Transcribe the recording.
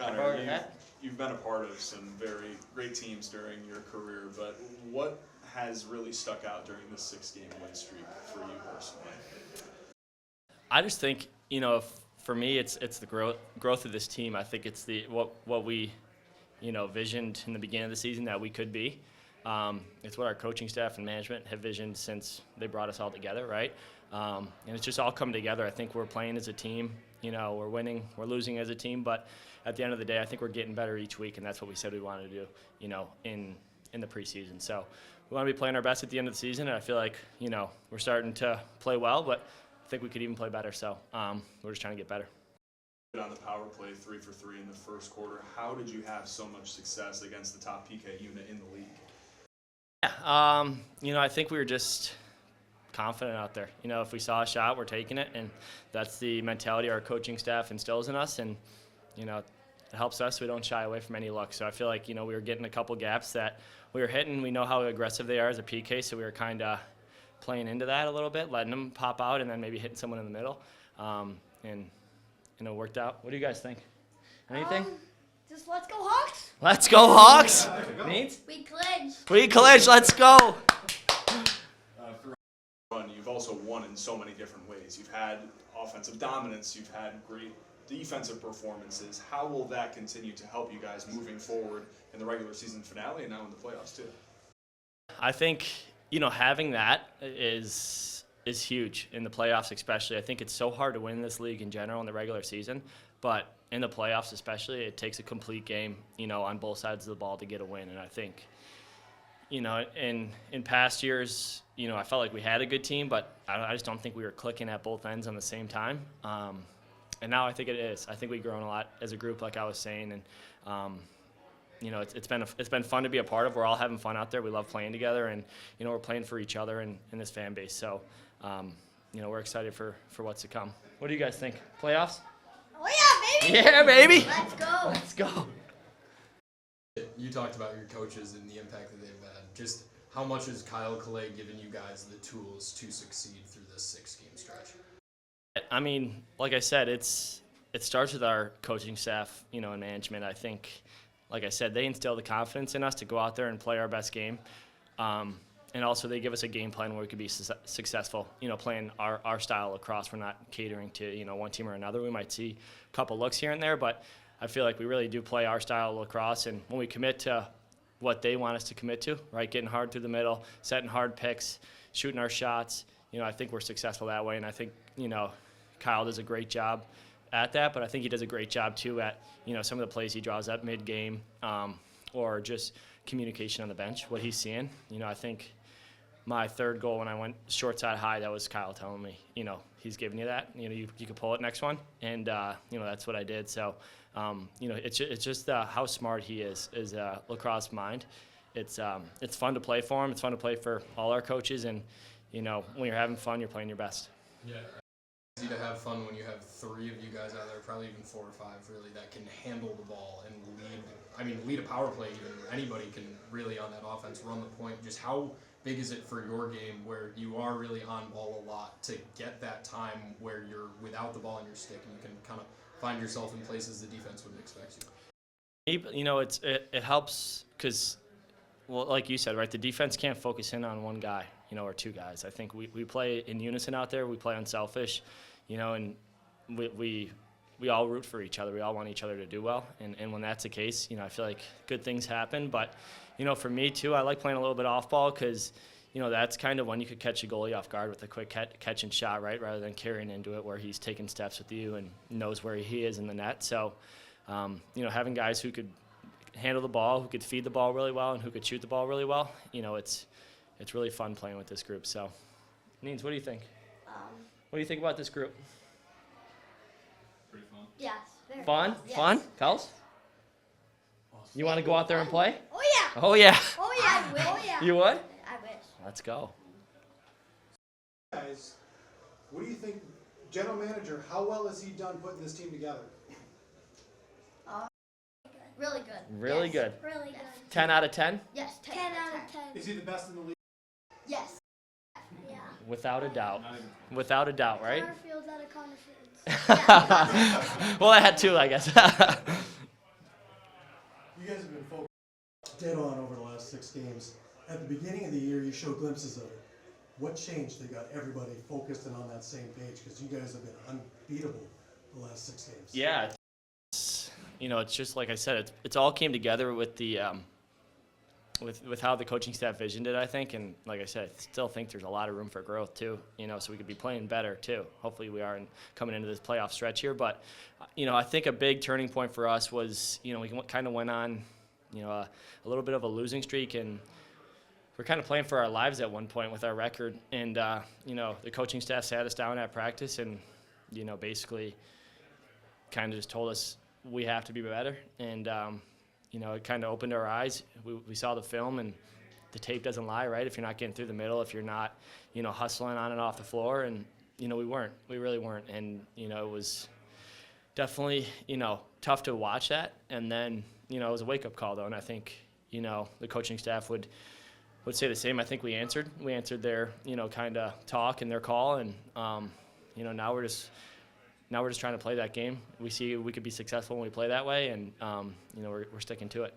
Connor, you've been a part of some very great teams during your career, but what has really stuck out during this 6-game win streak for you personally? I just think, for me, it's the growth of this team. I think it's what we, visioned in the beginning of the season that we could be. It's what our coaching staff and management have visioned since they brought us all together, right? And it's just all come together. I think we're playing as a team. We're winning, we're losing as a team, but at the end of the day, I think we're getting better each week, and that's what we said we wanted to do, in the preseason. So we want to be playing our best at the end of the season, and I feel like, we're starting to play well, but I think we could even play better. So we're just trying to get better. On the power play, 3 for 3 in the first quarter. How did you have so much success against the top PK unit in the league? Yeah, I think we were just confident out there. If we saw a shot, we're taking it, and that's the mentality our coaching staff instills in us, and it helps us. We don't shy away from any luck. So I feel like we were getting a couple gaps that we were hitting. We know how aggressive they are as a PK, so we were kind of playing into that a little bit, letting them pop out, and then maybe hitting someone in the middle, and it worked out. What do you guys think? Anything? Just let's go Hawks. Let's go Hawks. Means? We pledge. We pledge. Let's go. You've also won in so many different ways. You've had offensive dominance. You've had great defensive performances. How will that continue to help you guys moving forward in the regular season finale and now in the playoffs too? I think having that is huge in the playoffs, especially. I think it's so hard to win this league in general in the regular season, but in the playoffs especially, it takes a complete game, on both sides of the ball to get a win. And I think, in past years, I felt like we had a good team, but I just don't think we were clicking at both ends on the same time. And now I think it is. I think we've grown a lot as a group, like I was saying, and it's been fun to be a part of. We're all having fun out there. We love playing together, and we're playing for each other and this fan base. So, we're excited for what's to come. What do you guys think? Playoffs? Oh yeah, baby! Yeah, baby! Let's go! Let's go! You talked about your coaches and the impact that they've had. Just how much has Kyle Calais given you guys the tools to succeed through this 6-game stretch? I mean, like I said, it starts with our coaching staff, and management. I think, like I said, they instill the confidence in us to go out there and play our best game. And also they give us a game plan where we could be successful, playing our style lacrosse. We're not catering to, one team or another. We might see a couple looks here and there, but I feel like we really do play our style of lacrosse. And when we commit to what they want us to commit to, right, getting hard through the middle, setting hard picks, shooting our shots, I think we're successful that way. And I think, Kyle does a great job at that, but I think he does a great job too at, some of the plays he draws up mid-game, or just communication on the bench, what he's seeing. I think my third goal when I went short side high, that was Kyle telling me, he's giving you that, you can pull it next one, and that's what I did. So, it's just how smart he is a lacrosse mind. It's fun to play for him. It's fun to play for all our coaches, and when you're having fun, you're playing your best. Yeah. It's easy to have fun when you have 3 of you guys out there, probably even 4 or 5 really, that can handle the ball and lead a power play. Even anybody can really on that offense run the point. Just how big is it for your game where you are really on ball a lot to get that time where you're without the ball in your stick and you can kind of find yourself in places the defense wouldn't expect you? It helps because, well, like you said, right, the defense can't focus in on one guy, or 2 guys. I think we play in unison out there. We play unselfish, and we all root for each other. We all want each other to do well. And when that's the case, I feel like good things happen. But, for me too, I like playing a little bit off ball because, that's kind of when you could catch a goalie off guard with a quick catch and shot, right, rather than carrying into it where he's taking steps with you and knows where he is in the net. So, having guys who could handle the ball, who could feed the ball really well, and who could shoot the ball really well, it's really fun playing with this group. So, Neens, what do you think? What do you think about this group? Pretty fun. Yes. Very Fun? Yes. Fun? Kels? You want to go out there and play? Oh yeah. Oh, yeah. Oh yeah. I wish. Oh yeah. You would? I wish. Let's go. Guys, what do you think, general manager, how well has he done putting this team together? Really good. Really Yes. good. Really good. 10 out of 10? Yes. 10 out of 10. Is he the best in the league? Yes. Yeah. Without a doubt. Without a doubt, right? Connor feels out of confidence. Well, I had 2, I guess. dead on over the last 6 games. At the beginning of the year, you showed glimpses of it. What changed that got everybody focused and on that same page? Because you guys have been unbeatable the last 6 games. Yeah, it's just like I said, it's all came together with the with how the coaching staff visioned it, I think, and like I said, I still think there's a lot of room for growth too. So we could be playing better too. Hopefully, we are coming into this playoff stretch here. But I think a big turning point for us was we kind of went on a little bit of a losing streak, and we're kind of playing for our lives at one point with our record. And the coaching staff sat us down at practice and basically kind of just told us we have to be better. And it kind of opened our eyes. We saw the film, and the tape doesn't lie, right? If you're not getting through the middle, if you're not, hustling on and off the floor, and we weren't. We really weren't. And it was definitely tough to watch that. And then it was a wake-up call, though, and I think the coaching staff would say the same. I think we answered their kind of talk and their call, and now we're just trying to play that game. We see we could be successful when we play that way, and we're sticking to it.